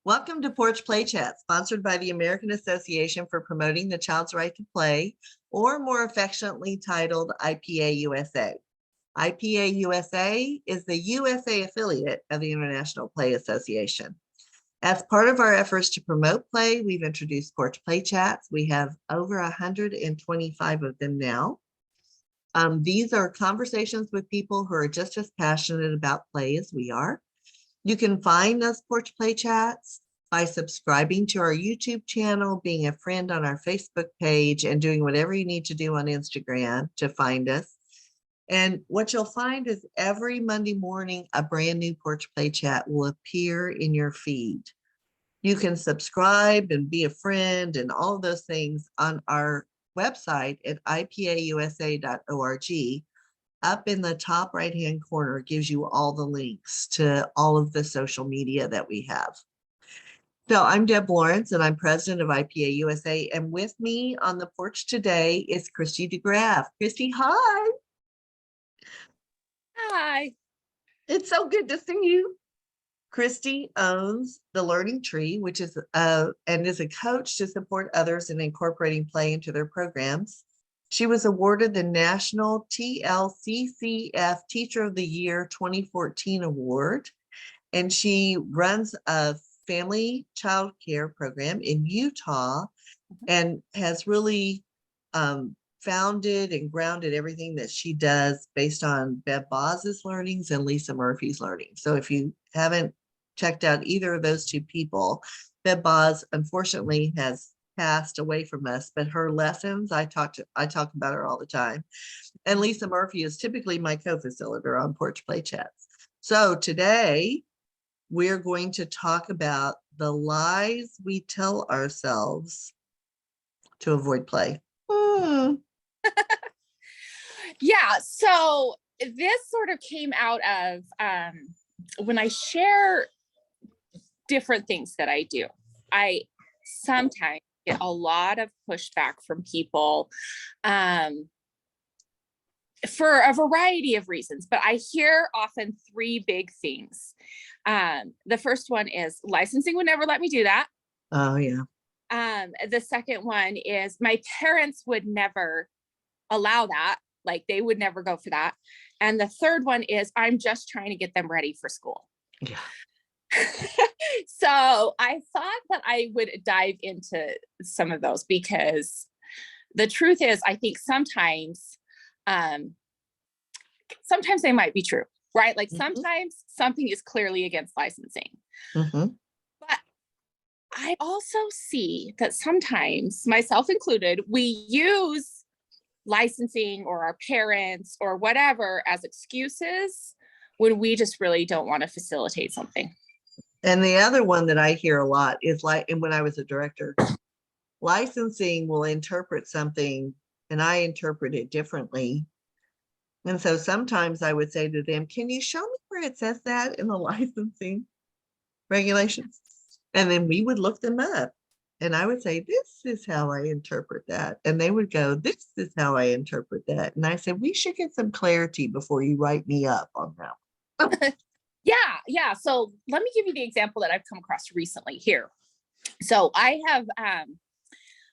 Welcome to Porch Play Chat, sponsored by the American Association for Promoting the Child's Right to Play, or more affectionately titled IPA USA. IPA USA is the USA affiliate of the International Play Association. As part of our efforts to promote play, we've introduced Porch Play Chats. We have over 125 of them now. These are conversations with people who are just as passionate about play as we are. You can find us Porch Play Chats by subscribing to our YouTube channel, being a friend on our Facebook page, and doing whatever you need to do on Instagram to find us. And what you'll find is every Monday morning, a brand new Porch Play Chat will appear in your feed. You can subscribe and be a friend and all of those things on our website at ipausa.org. Up in the top right-hand corner gives you all the links to all of the social media that we have. So I'm Deb Lawrence, and I'm president of IPA USA. And with me on the porch today is Kristy DeGraff. Kristy, hi. Hi. It's so good to see you. Kristy owns The Learning Tree, which is and is a coach to support others in incorporating play into their programs. She was awarded the National TLCCF Teacher of the Year 2014 award, and she runs a family childcare program in Utah and has really founded and grounded everything that she does based on Bev Bos's learnings and Lisa Murphy's learnings. So if you haven't checked out either of those two people, Bev Bos unfortunately has passed away from us, but her lessons, I talk about her all the time. And Lisa Murphy is typically my co-facilitator on Porch Play Chats. So today we're going to talk about the lies we tell ourselves to avoid play. Yeah, so this sort of came out of when I share different things that I do. I sometimes get a lot of pushback from people for a variety of reasons, but I hear often three big things. The first one is licensing would never let me do that. Oh, yeah. The second one is my parents would never allow that. Like they would never go for that. And the third one is I'm just trying to get them ready for school. Yeah. So I thought that I would dive into some of those because the truth is, I think sometimes they might be true, right? Like sometimes something is clearly against licensing. But I also see that sometimes, myself included, we use licensing or our parents or whatever as excuses when we just really don't want to facilitate something. And the other one that I hear a lot is like, and when I was a director, licensing will interpret something and I interpret it differently. And so sometimes I would say to them, can you show me where it says that in the licensing regulations? And then we would look them up. And I would say, this is how I interpret that. And they would go, this is how I interpret that. And I said, we should get some clarity before you write me up on that. Yeah. So let me give you the example that I've come across recently here. So I have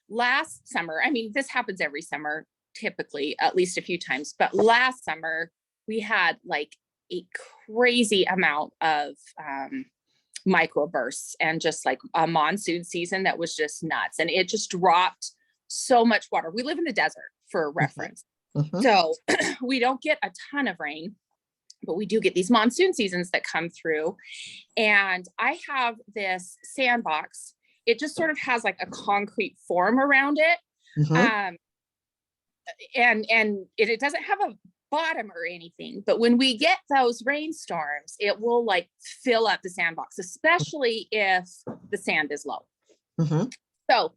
last summer, I mean, this happens every summer, typically at least a few times, but last summer we had like a crazy amount of microbursts and just like a monsoon season that was just nuts. And it just dropped so much water. We live in the desert for reference. So we don't get a ton of rain, but we do get these monsoon seasons that come through. And I have this sandbox. It just sort of has like a concrete form around it. And it doesn't have a bottom or anything, but when we get those rainstorms, it will like fill up the sandbox, especially if the sand is low. So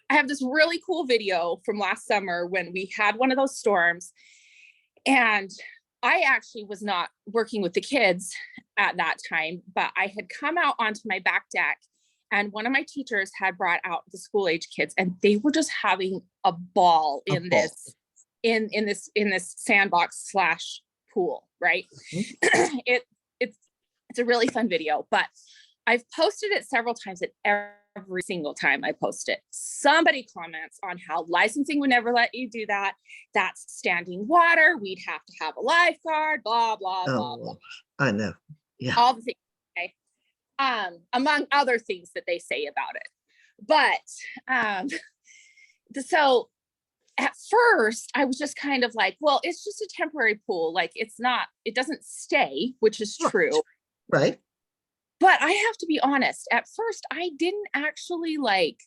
I have this really cool video from last summer when we had one of those storms, and I actually was not working with the kids at that time, but I had come out onto my back deck and one of my teachers had brought out the school age kids and they were just having a ball in this sandbox / pool, right? It's a really fun video, but I've posted it several times, and every single time I post it, somebody comments on how licensing would never let you do that. That's standing water. We'd have to have a lifeguard, blah, blah, blah, blah. I know. Yeah. All the things, okay? Among other things that they say about it. But so at first I was just kind of like, well, it's just a temporary pool. Like it doesn't stay, which is true. Right. But I have to be honest, at first I didn't actually like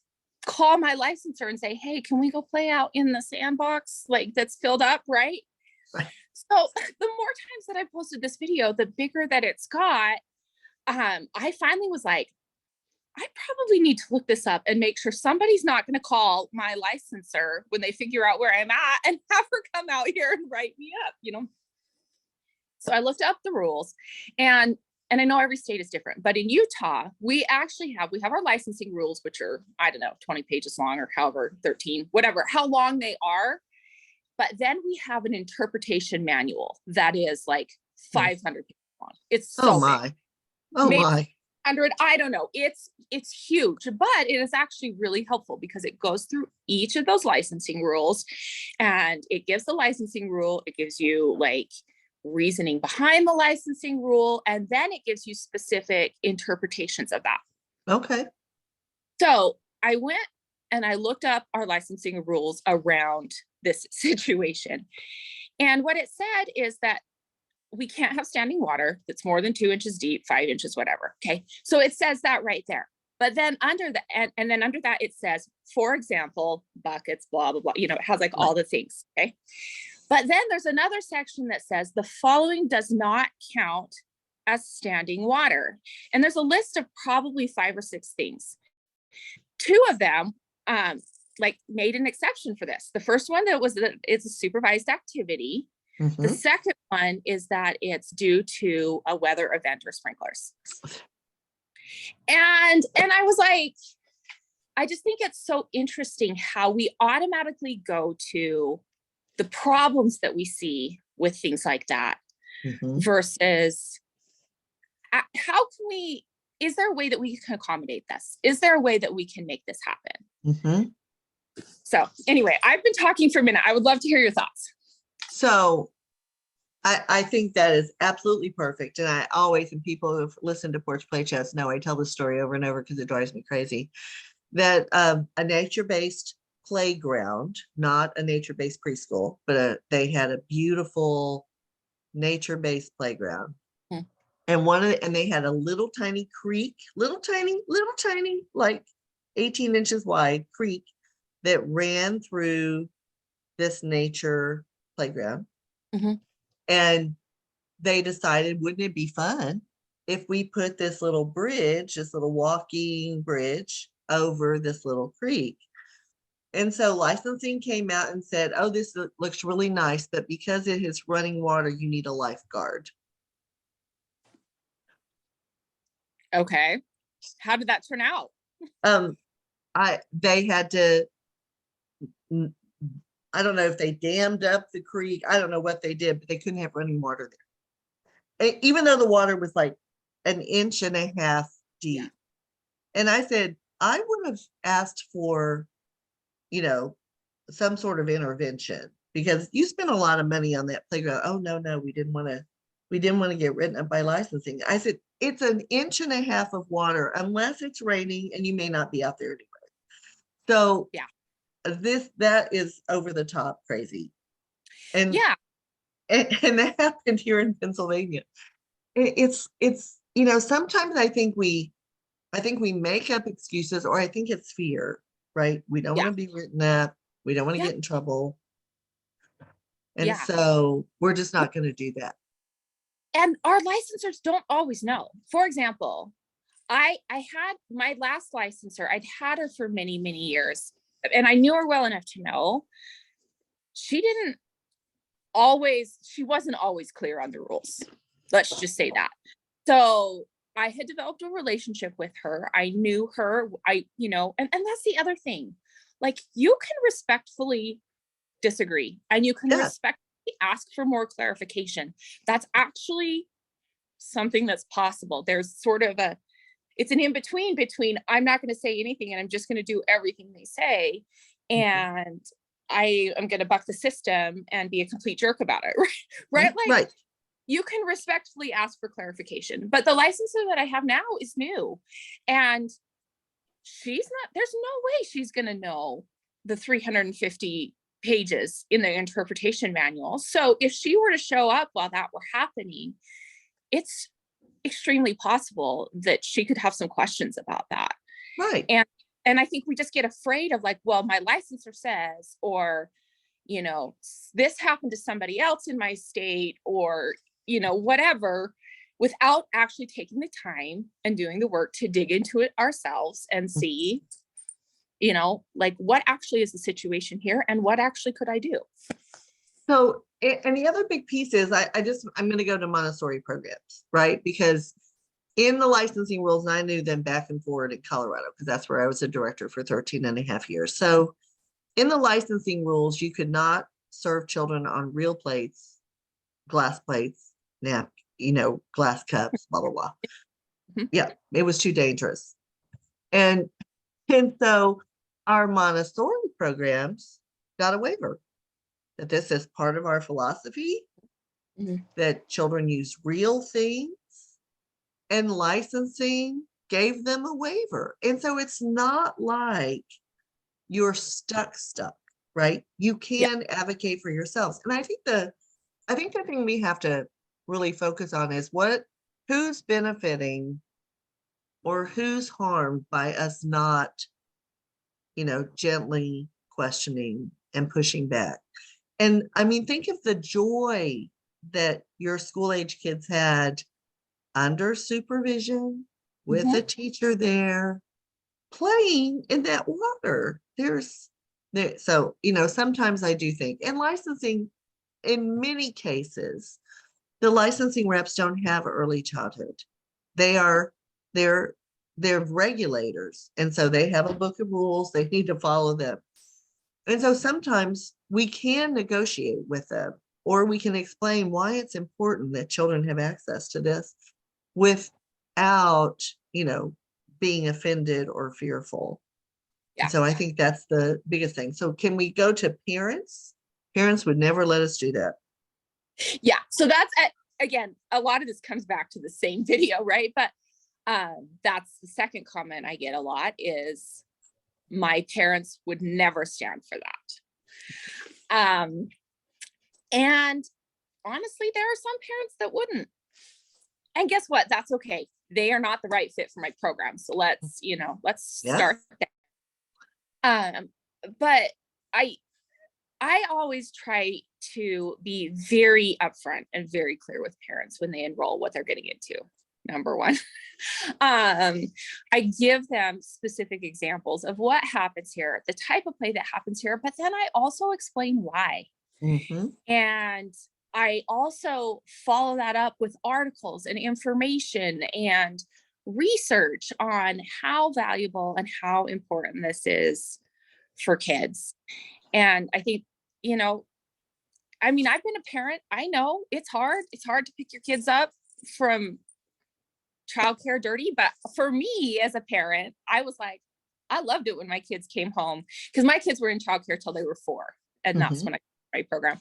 call my licensor and say, hey, can we go play out in the sandbox? Like that's filled up, right? Right. So the more times that I posted this video, the bigger that it's got. I finally was like, I probably need to look this up and make sure somebody's not going to call my licensor when they figure out where I'm at and have her come out here and write me up, So I looked up the rules, and I know every state is different, but in Utah, we have our licensing rules, which are, I don't know, 20 pages long or however, 13, whatever, how long they are. But then we have an interpretation manual that is like 500 pages long. It's so big. Oh my. 100, I don't know. It's huge, but it is actually really helpful because it goes through each of those licensing rules, and it gives the licensing rule. It gives you like reasoning behind the licensing rule, and then it gives you specific interpretations of that. Okay. So I went and I looked up our licensing rules around this situation. And what it said is that we can't have standing water that's more than 2 inches deep, 5 inches, whatever. Okay. So it says that right there. But then under and then under that, it says, for example, buckets, blah, blah, blah, it has like all the things. Okay. But then there's another section that says the following does not count as standing water. And there's a list of probably 5 or 6 things. 2 of them, like made an exception for this. The first one it's a supervised activity. The second one is that it's due to a weather event or sprinklers. And I was like, I just think it's so interesting how we automatically go to the problems that we see with things like that versus how can we, is there a way that we can accommodate this? Is there a way that we can make this happen? So anyway, I've been talking for a minute. I would love to hear your thoughts. So I think that is absolutely perfect. And I always, and people who've listened to Porch Play Chats know I tell this story over and over because it drives me crazy, that a nature-based playground, not a nature-based preschool, but they had a beautiful nature-based playground. And they had a little tiny creek, little tiny, like 18 inches wide creek that ran through this nature playground. And they decided, wouldn't it be fun if we put this little bridge, this little walking bridge over this little creek? And so licensing came out and said, oh, this looks really nice, but because it is running water, you need a lifeguard. Okay. How did that turn out? They had to, I don't know if they dammed up the creek. I don't know what they did, but they couldn't have running water there. Even though the water was like 1.5 inches deep. And I said, I would have asked for, some sort of intervention because you spent a lot of money on that playground. Oh, no, we didn't want to get written up by licensing. I said, it's 1.5 inches of water unless it's raining and you may not be out there anyway. So yeah. That is over the top crazy. And and that happened here in Pennsylvania. It's sometimes I think we make up excuses, or I think it's fear, right? We don't want to be written up, we don't want to get in trouble, and so we're just not going to do that. And our licensors don't always know. For example, I had my last licensor, I'd had her for many, many years, and I knew her well enough to know she wasn't always clear on the rules. Let's just say that. So I had developed a relationship with her. I knew her, and that's the other thing. Like, you can respectfully disagree and you can respectfully ask for more clarification. That's actually something that's possible. There's sort of it's an in-between between I'm not going to say anything and I'm just going to do everything they say. And I am going to buck the system and be a complete jerk about it. Right? Like, right. You can respectfully ask for clarification, but the licensor that I have now is new, and there's no way she's going to know the 350 pages in the interpretation manual. So if she were to show up while that were happening, it's extremely possible that she could have some questions about that. Right. And I think we just get afraid of like, well, my licensor says, or, this happened to somebody else in my state, or, whatever, without actually taking the time and doing the work to dig into it ourselves and see, like what actually is the situation here and what actually could I do? So, and the other big piece is I'm going to go to Montessori programs, right? Because in the licensing rules, and I knew them back and forward in Colorado, because that's where I was a director for 13 and a half years. So in the licensing rules, you could not serve children on real plates, glass plates, glass cups, blah, blah, blah. Yeah, it was too dangerous. And so our Montessori programs got a waiver that this is part of our philosophy, that children use real things, and licensing gave them a waiver. And so it's not like you're stuck, right? You can advocate for yourselves. And I think the thing we have to really focus on is who's benefiting or who's harmed by us not, gently questioning and pushing back. And I mean, think of the joy that your school age kids had under supervision with a teacher there, playing in that water. So, sometimes I do think, and licensing, in many cases, the licensing reps don't have early childhood. They're regulators. And so they have a book of rules. They need to follow them. And so sometimes we can negotiate with them, or we can explain why it's important that children have access to this without, being offended or fearful. Yeah. So I think that's the biggest thing. So can we go to parents? Parents would never let us do that. Yeah. So that's, again, a lot of this comes back to the same video, right? But that's the second comment I get a lot is my parents would never stand for that. And honestly, there are some parents that wouldn't. And guess what? That's okay. They are not the right fit for my program. So let's start there. But I always try to be very upfront and very clear with parents when they enroll what they're getting into. Number one, I give them specific examples of what happens here, the type of play that happens here, but then I also explain why. And I also follow that up with articles and information and research on how valuable and how important this is for kids. And I think, I've been a parent. I know it's hard. It's hard to pick your kids up from childcare dirty. But for me as a parent, I was like, I loved it when my kids came home, because my kids were in childcare till they were 4. And that's when I started my program.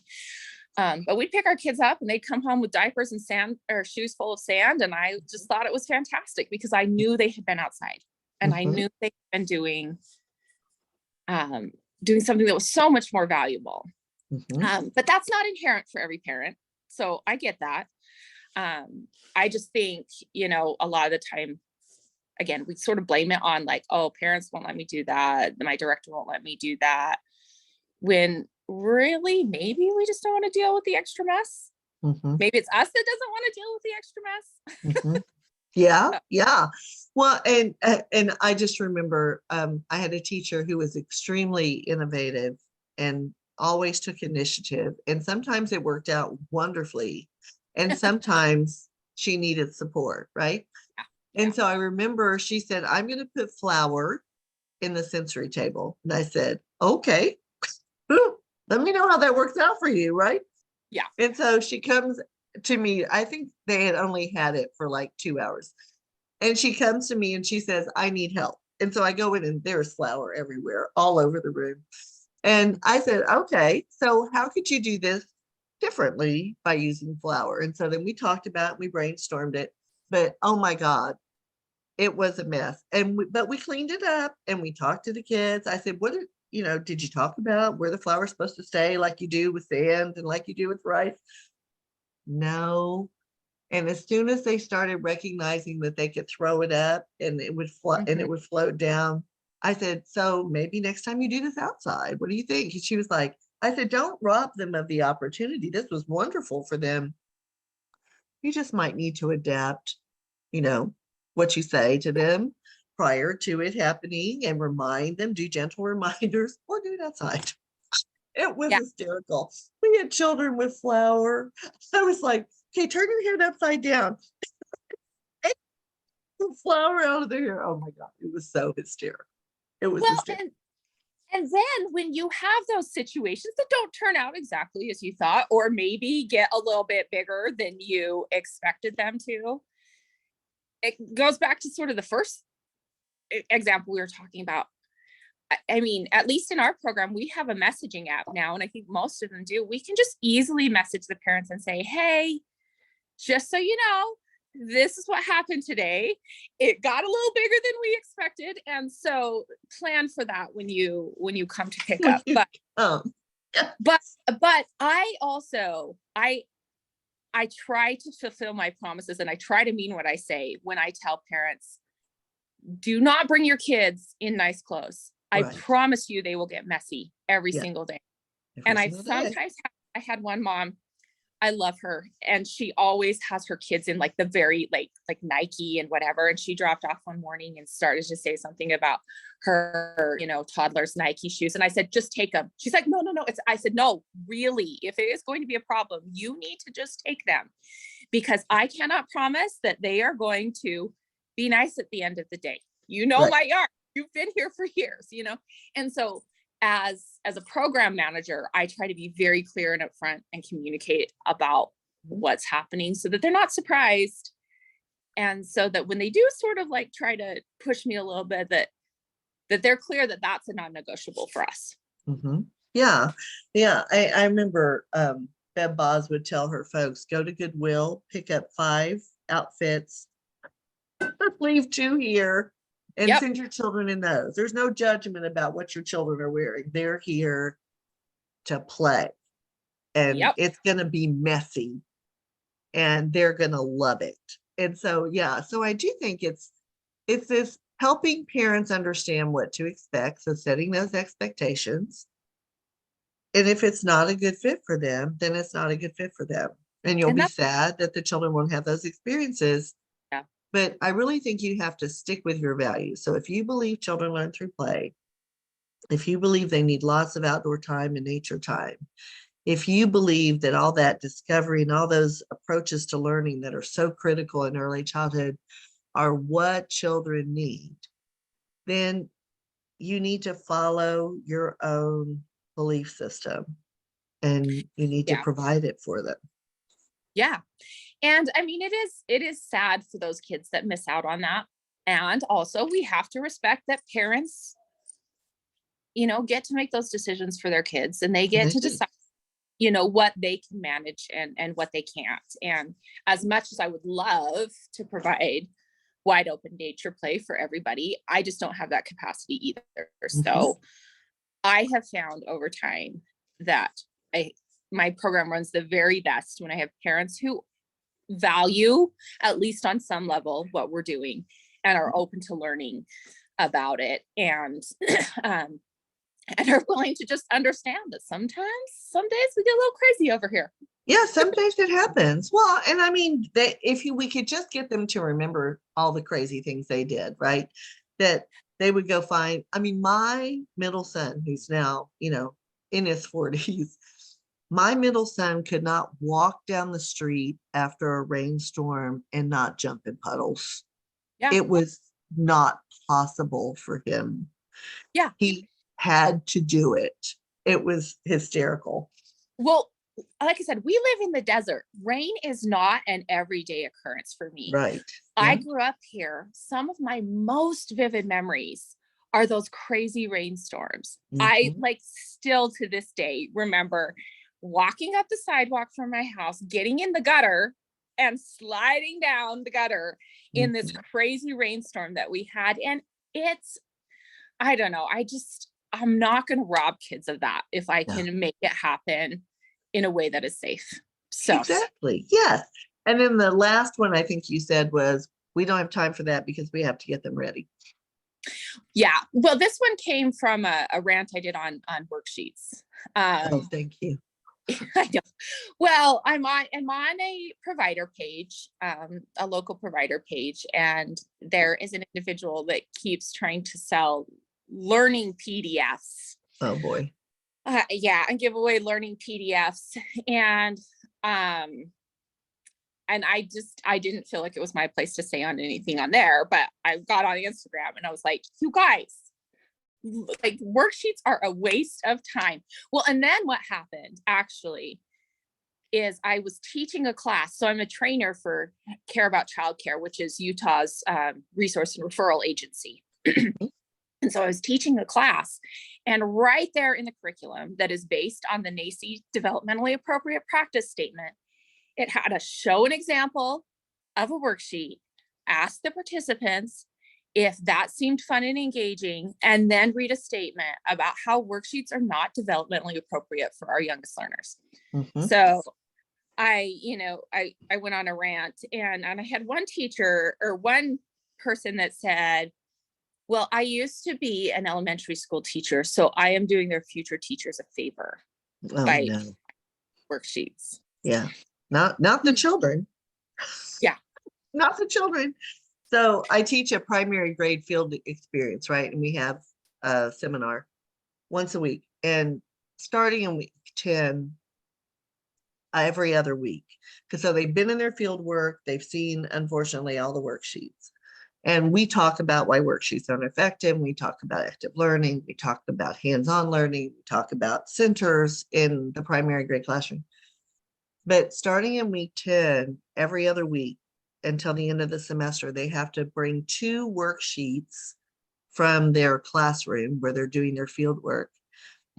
But we'd pick our kids up and they'd come home with diapers and sand or shoes full of sand. And I just thought it was fantastic because I knew they had been outside and I knew they'd been doing something that was so much more valuable. But that's not inherent for every parent. So I get that. I just think, a lot of the time, again, we sort of blame it on like, oh, parents won't let me do that. My director won't let me do that. When really, maybe we just don't want to deal with the extra mess. Maybe it's us that doesn't want to deal with the extra mess. Yeah. Well, and I just remember I had a teacher who was extremely innovative and always took initiative. And sometimes it worked out wonderfully. And sometimes she needed support, right? And so I remember she said, I'm going to put flour in the sensory table. And I said, okay, let me know how that works out for you, right? Yeah. And so she comes to me, I think they had only had it for like 2 hours. And she comes to me and she says, I need help. And so I go in and there's flour everywhere, all over the room. And I said, okay, so how could you do this differently by using flour? And so then we talked about it, we brainstormed it, but oh my God, it was a mess. But we cleaned it up and we talked to the kids. I said, did you talk about where the flour is supposed to stay like you do with sand and like you do with rice? No. And as soon as they started recognizing that they could throw it up and it would float and it would float down, I said, so maybe next time you do this outside, what do you think? And she was like, I said, don't rob them of the opportunity. This was wonderful for them. You just might need to adapt, what you say to them prior to it happening and remind them, do gentle reminders or do it outside. It was hysterical. We had children with flour. I was like, okay, turn your head upside down. The flour out of their hair. Oh my God, it was so hysterical. It was hysterical. And then when you have those situations that don't turn out exactly as you thought, or maybe get a little bit bigger than you expected them to, it goes back to sort of the first example we were talking about. I mean, at least in our program, we have a messaging app now, and I think most of them do. We can just easily message the parents and say, hey, just so you know, this is what happened today. It got a little bigger than we expected. And so plan for that when you come to pick up. But I also, I try to fulfill my promises and I try to mean what I say when I tell parents, do not bring your kids in nice clothes. I promise you they will get messy every single day. And I had one mom, I love her, and she always has her kids in like the very like Nike and whatever. And she dropped off one morning and started to say something about her, toddler's Nike shoes. And I said, just take them. She's like, no. I said, no, really, if it is going to be a problem, you need to just take them, because I cannot promise that they are going to be nice at the end of the day. My yard, you've been here for years, And so as a program manager, I try to be very clear and upfront and communicate about what's happening so that they're not surprised. And so that when they do sort of like try to push me a little bit, that they're clear that that's a non-negotiable for us. Mm-hmm. Yeah. I remember Bev Bos would tell her folks, go to Goodwill, pick up 5 outfits, leave 2 here, and send your children in those. There's no judgment about what your children are wearing. They're here to play, and it's going to be messy, and they're going to love it. And so, so I do think it's this helping parents understand what to expect. So setting those expectations. And if it's not a good fit for them, then it's not a good fit for them. And you'll be sad that the children won't have those experiences. But I really think you have to stick with your values. So if you believe children learn through play, if you believe they need lots of outdoor time and nature time, if you believe that all that discovery and all those approaches to learning that are so critical in early childhood are what children need, then you need to follow your own belief system and you need to provide it for them. Yeah. And I mean, it is sad for those kids that miss out on that. And also we have to respect that parents, get to make those decisions for their kids, and they get to decide, what they can manage and what they can't. And as much as I would love to provide wide open nature play for everybody, I just don't have that capacity either. So I have found over time that my program runs the very best when I have parents who value, at least on some level, what we're doing and are open to learning about it, and are willing to just understand that some days we get a little crazy over here. Yeah, some days it happens. Well, and I mean, we could just get them to remember all the crazy things they did, right? That they would go find. I mean, my middle son, who's now, in his 40s, my middle son could not walk down the street after a rainstorm and not jump in puddles. Yeah. It was not possible for him. Yeah. He had to do it. It was hysterical. Well, like I said, we live in the desert. Rain is not an everyday occurrence for me. Right. I Yeah. grew up here. Some of my most vivid memories are those crazy rainstorms. I Mhm. like still to this day remember walking up the sidewalk from my house, getting in the gutter and sliding down the gutter in this Mhm. crazy rainstorm that we had. And I don't know, I'm not going to rob kids of that if I Yeah. can make it happen in a way that is safe. So Exactly. Yes. And then the last one I think you said was, we don't have time for that because we have to get them ready. yeah, well, this one came from a rant I did on worksheets. Oh, thank you. I know. Well, I'm on a provider page, a local provider page, and there is an individual that keeps trying to sell learning PDFs. Oh boy. Yeah, and give away learning PDFs, and I didn't feel like it was my place to say on anything on there, but I got on Instagram and I was like, you guys, like worksheets are a waste of time. Well, and then what happened actually is I was teaching a class. So I'm a trainer for Care About Childcare, which is Utah's resource and referral agency. And so I was teaching a class, and right there in the curriculum that is based on the NACCE developmentally appropriate practice statement, it had us show an example of a worksheet, ask the participants if that seemed fun and engaging, and then read a statement about how worksheets are not developmentally appropriate for our youngest learners. Mhm. So I went on a rant, and I had one teacher or one person that said, well, I used to be an elementary school teacher, so I am doing their future teachers a favor Oh by no. worksheets. Yeah. Not the children. Yeah. Not the children. So I teach a primary grade field experience, right? And we have a seminar once a week. And starting in week 10, every other week. Because so they've been in their field work, they've seen, unfortunately, all the worksheets. And we talk about why worksheets aren't effective. We talk about active learning. We talk about hands-on learning. We talk about centers in the primary grade classroom. But starting in week 10, every other week until the end of the semester, they have to bring 2 worksheets from their classroom where they're doing their field work.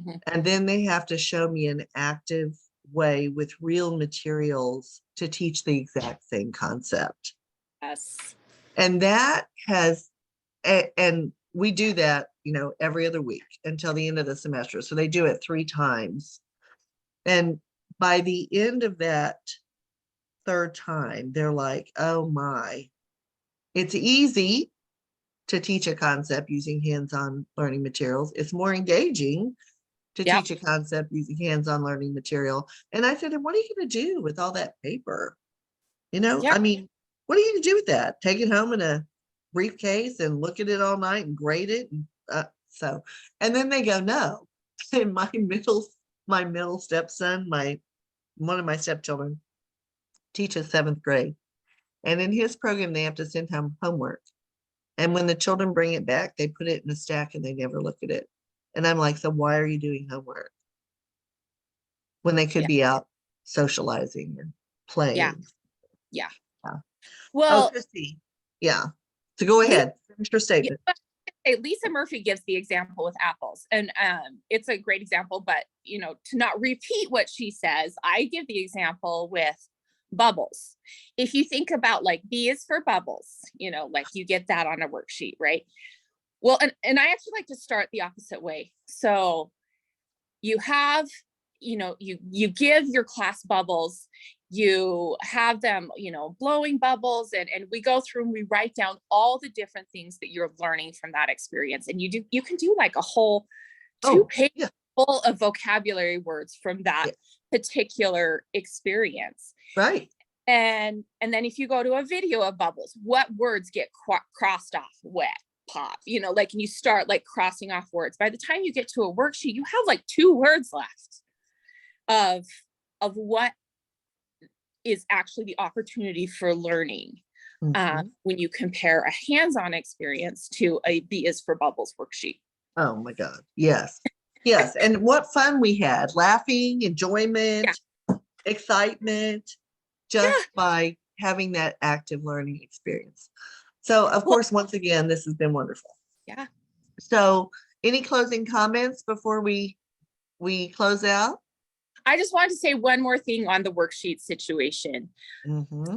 Mhm. And then they have to show me an active way with real materials to teach the exact same concept. Yes. And that has, and we do that, every other week until the end of the semester. So they do it 3 times. And by the end of that 3rd time, they're like, oh my, it's easy to teach a concept using hands-on learning materials. It's more engaging to Yep. teach a concept using hands-on learning material. And I said, and what are you going to do with all that paper? Yep. I mean, what are you going to do with that? Take it home in a briefcase and look at it all night and grade it? And and then they go, no. And my middle stepson, one of my stepchildren teaches 7th grade. And in his program, they have to send home homework. And when the children bring it back, they put it in a stack and they never look at it. And I'm like, so why are you doing homework when they could Yeah. be out socializing and playing? Yeah. Yeah. Yeah. Well, Kristy. Yeah. So go ahead. Finish your statement. Lisa Murphy gives the example with apples, and it's a great example, but to not repeat what she says, I give the example with bubbles. If you think about like B is for bubbles, like you get that on a worksheet, right? Well, and I actually like to start the opposite way. So you have, you give your class bubbles, you have them, blowing bubbles, and we go through and we write down all the different things that you're learning from that experience. And you can do like a whole 2-page full of vocabulary words from that particular experience. Right. And then if you go to a video of bubbles, what words get crossed off? Wet, pop, and you start like crossing off words. By the time you get to a worksheet, you have like 2 words left of what is actually the opportunity for learning. When you compare a hands-on experience to a B is for bubbles worksheet. Oh my God. Yes. Yes. And what fun we had, laughing, enjoyment. excitement just by having that active learning experience. So of course, once again, this has been wonderful. Yeah. So any closing comments before we close out? I just wanted to say one more thing on the worksheet situation.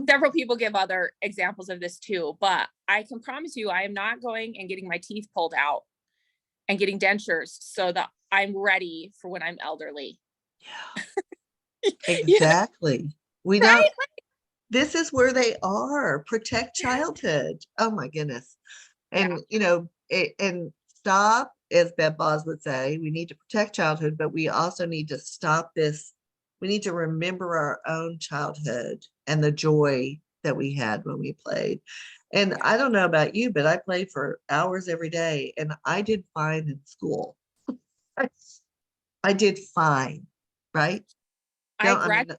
Several people give other examples of this too, but I can promise you I am not going and getting my teeth pulled out and getting dentures so that I'm ready for when I'm elderly. Yeah, exactly. We Right? don't, this is where they are. Protect childhood. Oh my goodness. And you know, and stop, as Bev Bos would say, we need to protect childhood, but we also need to stop this. We need to remember our own childhood and the joy that we had when we played. And I don't know about you, but I played for hours every day and I did fine in school. I did fine, right? I graduated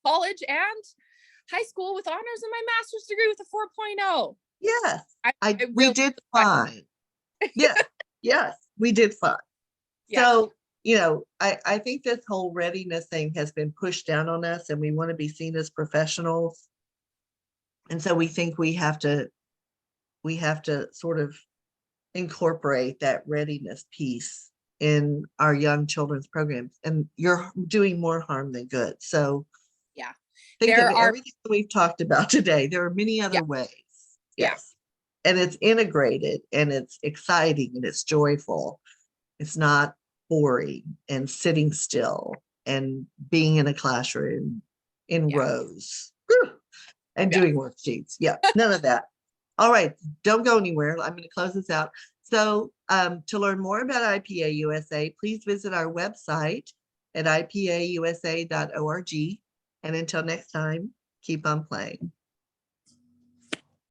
college and high school with honors and my master's degree with a 4.0. Yes, we really did fine. Yes, yes, we did fine. Yeah. So, you know, I think this whole readiness thing has been pushed down on us and we want to be seen as professionals. And so we think we have to sort of incorporate that readiness piece in our young children's programs, and you're doing more harm than good. So yeah, think of everything that we've talked about today. There are many other ways. Yes. And it's integrated and it's exciting and it's joyful. It's not boring and sitting still and being in a classroom in rows and doing worksheets. Yeah, none of that. All right, don't go anywhere. I'm going to close this out. So to learn more about IPA USA, please visit our website at ipausa.org. And until next time, keep on playing.